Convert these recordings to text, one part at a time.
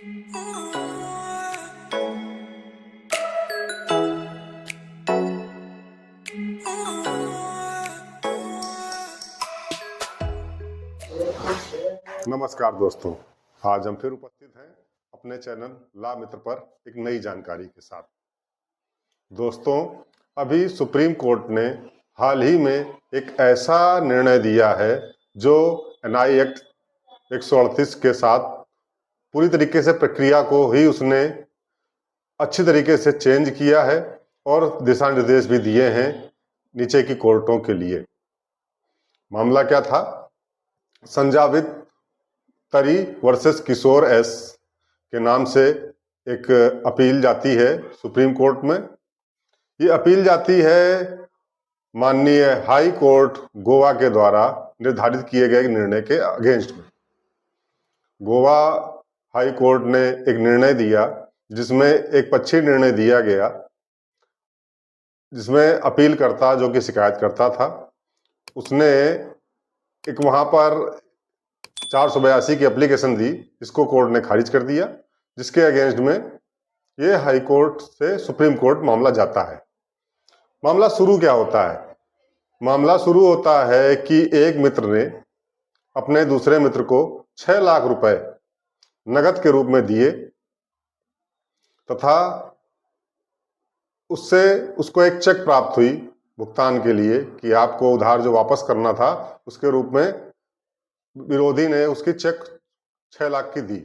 नमस्कार दोस्तों, आज हम फिर उपस्थित हैं अपने चैनल ला मित्र पर एक नई जानकारी के साथ। दोस्तों, अभी सुप्रीम कोर्ट ने हाल ही में एक ऐसा निर्णय दिया है जो एनआई एक्ट 138 के साथ पूरी तरीके से प्रक्रिया को ही उसने अच्छी तरीके से चेंज किया है और दिशा निर्देश भी दिए हैं नीचे की कोर्टों के लिए। मामला क्या था? संजावित तरी वर्सेस किशोर एस के नाम से एक अपील जाती है सुप्रीम कोर्ट में। ये अपील जाती है माननीय हाई कोर्ट गोवा के द्वारा निर्धारित किए गए निर्णय के अगेंस्ट में। गोवा हाई कोर्ट ने एक निर्णय दिया जिसमें एक पक्षी निर्णय दिया गया, जिसमें अपीलकर्ता जो कि शिकायतकर्ता था उसने एक वहां पर 482 की एप्लीकेशन दी, इसको कोर्ट ने खारिज कर दिया, जिसके अगेंस्ट में ये हाई कोर्ट से सुप्रीम कोर्ट मामला जाता है। मामला शुरू क्या होता है? मामला शुरू होता है कि एक मित्र ने अपने दूसरे मित्र को 6 लाख रुपए नगद के रूप में दिए तथा उससे उसको एक चेक प्राप्त हुई भुगतान के लिए कि आपको उधार जो वापस करना था उसके रूप में विरोधी ने उसकी चेक 6 लाख की दी।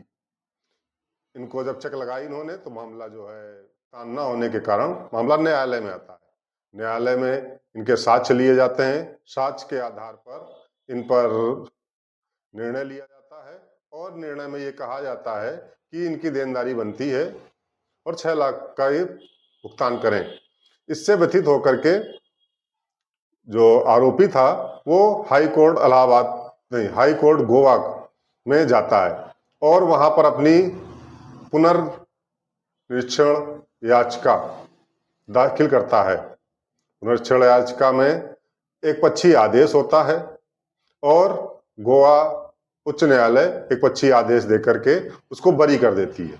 इनको जब चेक लगाई इन्होंने तो मामला जो है तान न होने के कारण मामला न्यायालय में आता है। न्यायालय में इनके साक्ष्य लिए जाते हैं, साक्ष्य के आधार पर इन पर निर्णय लिया जाता है और निर्णय में ये कहा जाता है कि इनकी देनदारी बनती है और 6 लाख का ये भुगतान करें। इससे व्यथित होकर के जो आरोपी था वो हाई कोर्ट गोवा में जाता है और वहां पर अपनी पुनर्निरीक्षण याचिका दाखिल करता है। पुनर्निरीक्षण याचिका में एक पक्षी आदेश होता है और गोवा उच्च न्यायालय एक पक्षी आदेश देकर के उसको बरी कर देती है।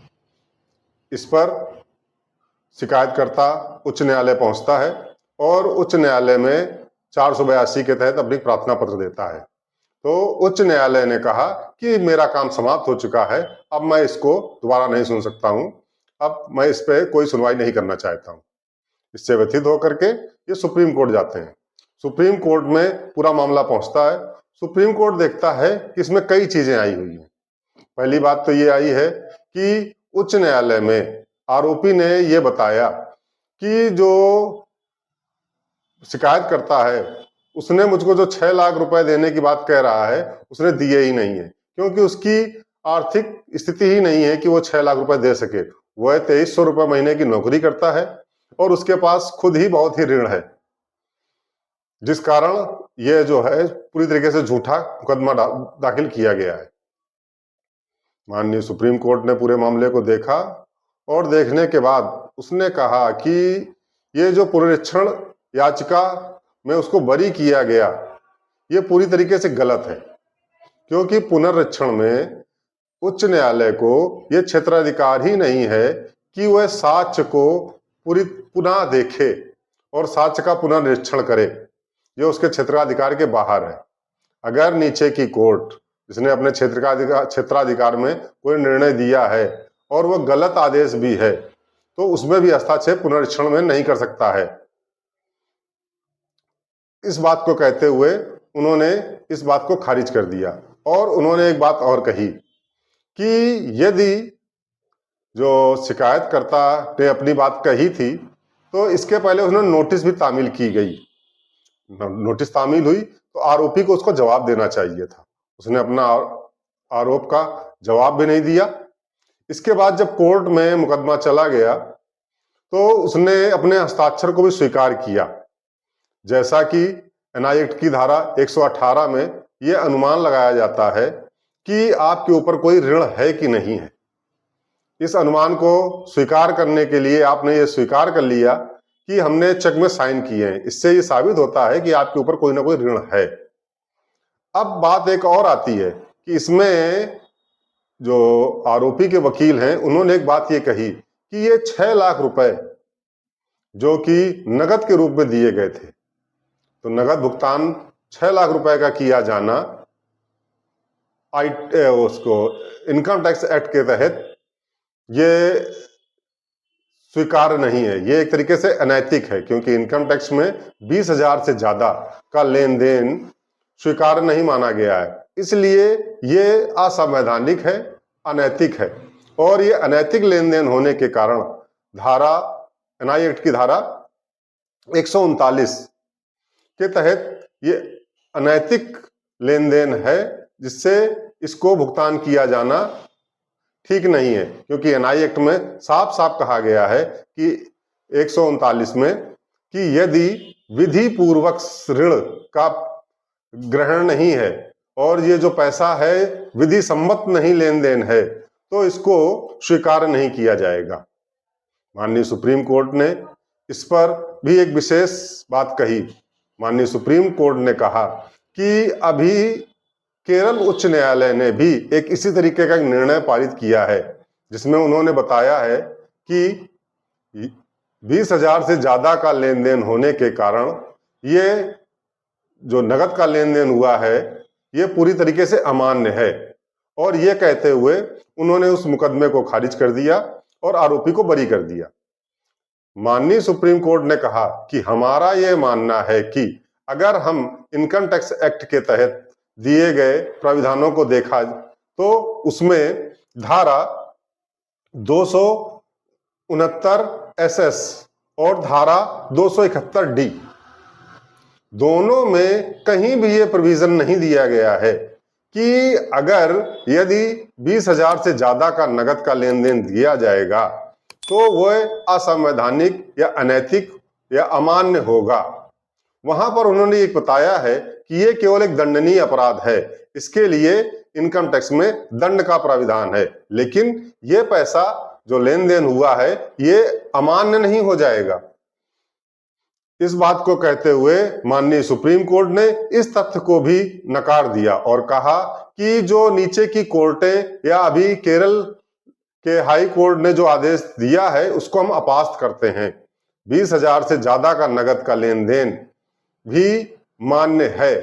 इस पर शिकायतकर्ता उच्च न्यायालय पहुंचता है और उच्च न्यायालय में 482 के तहत अपनी प्रार्थना पत्र देता है। तो उच्च न्यायालय ने कहा कि मेरा काम समाप्त हो चुका है, अब मैं इसको दोबारा नहीं सुन सकता हूं, अब मैं इस पे कोई सुनवाई नहीं करना चाहता हूं। इससे व्यथित होकर के ये सुप्रीम कोर्ट जाते हैं। सुप्रीम कोर्ट में पूरा मामला पहुंचता है। सुप्रीम कोर्ट देखता है कि इसमें कई चीजें आई हुई हैं। पहली बात तो ये आई है कि उच्च न्यायालय में आरोपी ने ये बताया कि जो शिकायत करता है उसने मुझको जो 6 लाख रुपए देने की बात कह रहा है उसने दिए ही नहीं है, क्योंकि उसकी आर्थिक स्थिति ही नहीं है कि वो 6 लाख रुपए दे सके। वह 2300 रुपए महीने की नौकरी करता है और उसके पास खुद ही बहुत ही ऋण है, जिस कारण यह जो है पूरी तरीके से झूठा मुकदमा दाखिल किया गया है। माननीय सुप्रीम कोर्ट ने पूरे मामले को देखा और देखने के बाद उसने कहा कि ये जो पुनरीक्षण याचिका में उसको बरी किया गया ये पूरी तरीके से गलत है, क्योंकि पुनरीक्षण में उच्च न्यायालय को ये क्षेत्राधिकार ही नहीं है कि वह साक्ष्य को पुनः देखे और साक्ष्य का पुनर्निरीक्षण करे। ये उसके क्षेत्राधिकार के बाहर है। अगर नीचे की कोर्ट जिसने अपने क्षेत्राधिकार में कोई निर्णय दिया है और वह गलत आदेश भी है तो उसमें भी हस्तक्षेप पुनरीक्षण में नहीं कर सकता है। इस बात को कहते हुए उन्होंने इस बात को खारिज कर दिया और उन्होंने एक बात और कही कि यदि जो शिकायतकर्ता ने अपनी बात कही थी तो इसके पहले उन्होंने नोटिस भी तामील की गई। नोटिस तामील हुई तो आरोपी को उसको जवाब देना चाहिए था। उसने अपना आरोप का जवाब भी नहीं दिया। इसके बाद जब कोर्ट में मुकदमा चला गया तो उसने अपने हस्ताक्षर को भी स्वीकार किया। जैसा कि एनआई एक्ट की धारा 118 में यह अनुमान लगाया जाता है कि आपके ऊपर कोई ऋण है कि नहीं है। इस अनुमान को स्वीकार करने के लिए आपने ये स्वीकार कर लिया कि हमने चेक में साइन किए हैं, इससे ये साबित होता है कि आपके ऊपर कोई ना कोई ऋण है। अब बात एक और आती है कि इसमें जो आरोपी के वकील हैं उन्होंने एक बात ये कही कि ये 6 लाख रुपए जो कि नगद के रूप में दिए गए थे, तो नगद भुगतान 6 लाख रुपए का किया जाना उसको इनकम टैक्स एक्ट के तहत ये स्वीकार्य नहीं है। ये एक तरीके से अनैतिक है, क्योंकि इनकम टैक्स में 20,000 से ज्यादा का लेन देन स्वीकार्य नहीं माना गया है। इसलिए ये असंवैधानिक है, अनैतिक है। और ये अनैतिक लेन देन होने के कारण एनआई एक्ट की धारा 139 के तहत ये अनैतिक लेन देन है, जिससे इसको भुगतान किया जाना ठीक नहीं है। क्योंकि एनआई एक्ट में साफ साफ कहा गया है कि 139 में कि यदि विधि पूर्वक ऋण का ग्रहण नहीं है और ये जो पैसा है विधि सम्मत नहीं लेन देन है, तो इसको स्वीकार नहीं किया जाएगा। माननीय सुप्रीम कोर्ट ने इस पर भी एक विशेष बात कही। माननीय सुप्रीम कोर्ट ने कहा कि अभी केरल उच्च न्यायालय ने भी एक इसी तरीके का निर्णय पारित किया है, जिसमें उन्होंने बताया है कि 20,000 से ज्यादा का लेन देन होने के कारण ये जो नगद का लेन देन हुआ है ये पूरी तरीके से अमान्य है। और ये कहते हुए उन्होंने उस मुकदमे को खारिज कर दिया और आरोपी को बरी कर दिया। माननीय सुप्रीम कोर्ट ने कहा कि हमारा ये मानना है कि अगर हम इनकम टैक्स एक्ट के तहत दिए गए प्राविधानों को देखा तो उसमें धारा 269 SS और धारा 271 D दोनों में कहीं भी ये प्रोविजन नहीं दिया गया है कि अगर यदि 20,000 से ज्यादा का नगद का लेन देन दिया जाएगा तो वह असंवैधानिक या अनैतिक या अमान्य होगा। वहां पर उन्होंने एक बताया है कि ये केवल एक दंडनीय अपराध है, इसके लिए इनकम टैक्स में दंड का प्राविधान है, लेकिन ये पैसा जो लेन देन हुआ है ये अमान्य नहीं हो जाएगा। इस बात को कहते हुए माननीय सुप्रीम कोर्ट ने इस तथ्य को भी नकार दिया और कहा कि जो नीचे की कोर्टें या अभी केरल के हाई कोर्ट ने जो आदेश दिया है उसको हम अपास्त करते हैं। 20,000 से ज्यादा का नगद का लेन देन भी मान्य है,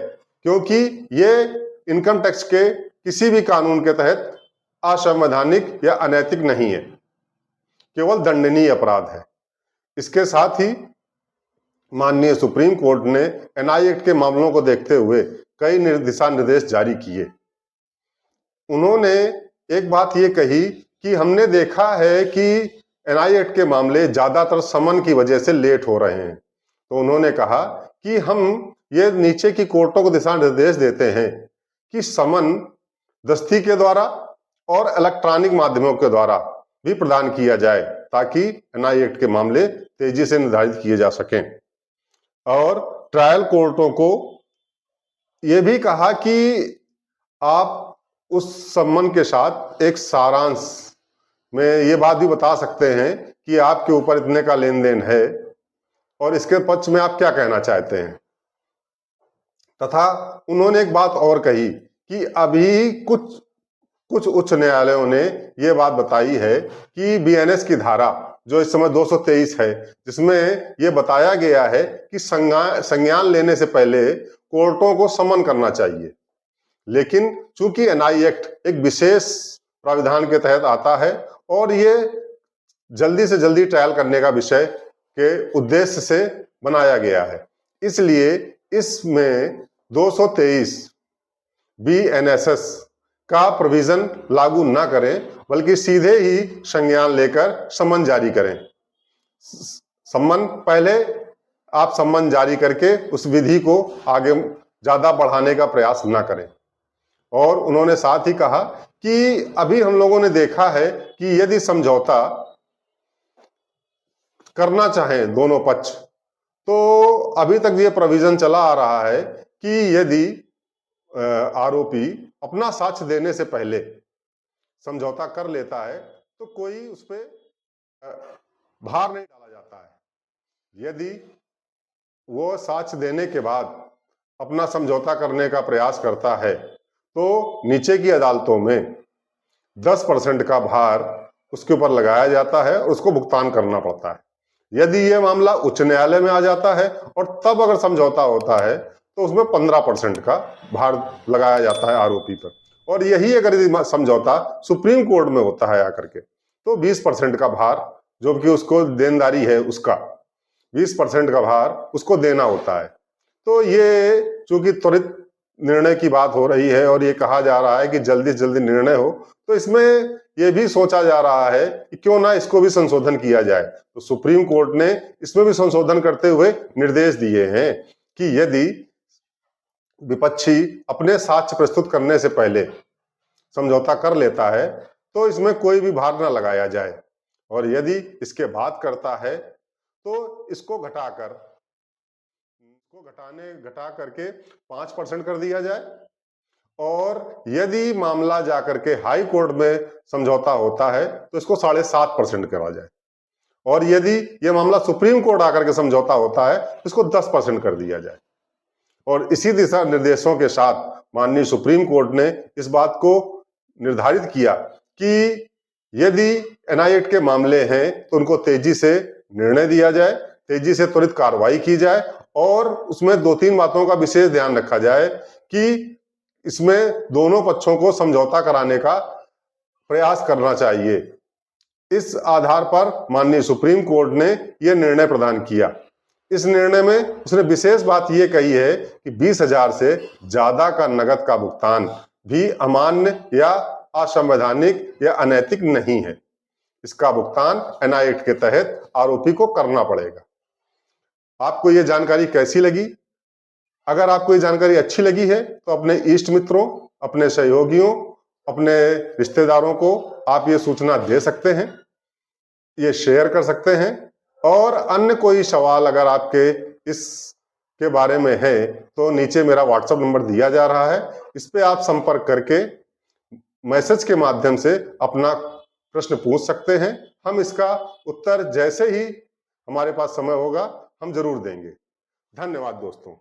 क्योंकि ये इनकम टैक्स के किसी भी कानून के तहत असंवैधानिक या अनैतिक नहीं है, केवल दंडनीय अपराध है। इसके साथ ही माननीय सुप्रीम कोर्ट ने एनआई एक्ट के मामलों को देखते हुए कई दिशा निर्देश जारी किए। उन्होंने एक बात ये कही कि हमने देखा है कि एनआई एक्ट के मामले ज्यादातर समन की वजह से लेट हो रहे हैं, तो उन्होंने कहा कि हम ये नीचे की कोर्टों को दिशा निर्देश देते हैं कि समन दस्ती के द्वारा और इलेक्ट्रॉनिक माध्यमों के द्वारा भी प्रदान किया जाए, ताकि एनआई एक्ट के मामले तेजी से निर्धारित किए जा सकें। और ट्रायल कोर्टों को यह भी कहा कि आप उस सम्मन के साथ एक सारांश में ये बात भी बता सकते हैं कि आपके ऊपर इतने का लेन देन है और इसके पक्ष में आप क्या कहना चाहते हैं। तथा उन्होंने एक बात और कही कि अभी कुछ उच्च न्यायालयों ने ये बात बताई है कि बीएनएस की धारा जो इस समय 223 है, जिसमें ये बताया गया है कि संज्ञान लेने से पहले कोर्टों को समन करना चाहिए, लेकिन चूंकि एनआई एक्ट एक विशेष प्राविधान के तहत आता है और ये जल्दी से जल्दी ट्रायल करने का विषय के उद्देश्य से बनाया गया है, इसलिए इसमें 223 BNSS का प्रोविजन लागू ना करें, बल्कि सीधे ही संज्ञान लेकर सम्मन जारी करें। पहले आप सम्मन जारी करके उस विधि को आगे ज्यादा बढ़ाने का प्रयास ना करें। और उन्होंने साथ ही कहा कि अभी हम लोगों ने देखा है कि यदि समझौता करना चाहें दोनों पक्ष, तो अभी तक ये प्रोविजन चला आ रहा है कि यदि आरोपी अपना साक्ष्य देने से पहले समझौता कर लेता है तो कोई उस पर भार नहीं डाला जाता है। यदि वो साक्ष्य देने के बाद अपना समझौता करने का प्रयास करता है तो नीचे की अदालतों में 10% का भार उसके ऊपर लगाया जाता है और उसको भुगतान करना पड़ता है। यदि यह मामला उच्च न्यायालय में आ जाता है और तब अगर समझौता होता है तो उसमें 15% का भार लगाया जाता है आरोपी पर। और यही अगर यदि समझौता सुप्रीम कोर्ट में होता है आकर के तो 20% का भार, जो कि उसको देनदारी है उसका 20% का भार उसको देना होता है। तो ये चूंकि त्वरित निर्णय की बात हो रही है और ये कहा जा रहा है कि जल्दी से जल्दी निर्णय हो, तो इसमें यह भी सोचा जा रहा है कि क्यों ना इसको भी संशोधन किया जाए। तो सुप्रीम कोर्ट ने इसमें भी संशोधन करते हुए निर्देश दिए हैं कि यदि विपक्षी अपने साक्ष्य प्रस्तुत करने से पहले समझौता कर लेता है तो इसमें कोई भी भार न लगाया जाए, और यदि इसके बाद करता है तो इसको घटा करके 5% कर दिया जाए। और यदि मामला जाकर के हाई कोर्ट में समझौता होता है तो इसको 7.5% करा जाए। और यदि यह मामला सुप्रीम कोर्ट आकर के समझौता होता है तो इसको 10% कर दिया जाए। और इसी दिशा निर्देशों के साथ माननीय सुप्रीम कोर्ट ने इस बात को निर्धारित किया कि यदि एनआई के मामले हैं तो उनको तेजी से निर्णय दिया जाए, तेजी से त्वरित कार्रवाई की जाए, और उसमें 2-3 बातों का विशेष ध्यान रखा जाए कि इसमें दोनों पक्षों को समझौता कराने का प्रयास करना चाहिए। इस आधार पर माननीय सुप्रीम कोर्ट ने यह निर्णय प्रदान किया। इस निर्णय में उसने विशेष बात यह कही है कि 20,000 से ज्यादा का नगद का भुगतान भी अमान्य या असंवैधानिक या अनैतिक नहीं है। इसका भुगतान एनआई एक्ट के तहत आरोपी को करना पड़ेगा। आपको यह जानकारी कैसी लगी? अगर आपको ये जानकारी अच्छी लगी है तो अपने इष्ट मित्रों, अपने सहयोगियों, अपने रिश्तेदारों को आप ये सूचना दे सकते हैं, ये शेयर कर सकते हैं। और अन्य कोई सवाल अगर आपके इसके बारे में है तो नीचे मेरा व्हाट्सएप नंबर दिया जा रहा है, इस पे आप संपर्क करके मैसेज के माध्यम से अपना प्रश्न पूछ सकते हैं। हम इसका उत्तर जैसे ही हमारे पास समय होगा हम जरूर देंगे। धन्यवाद दोस्तों।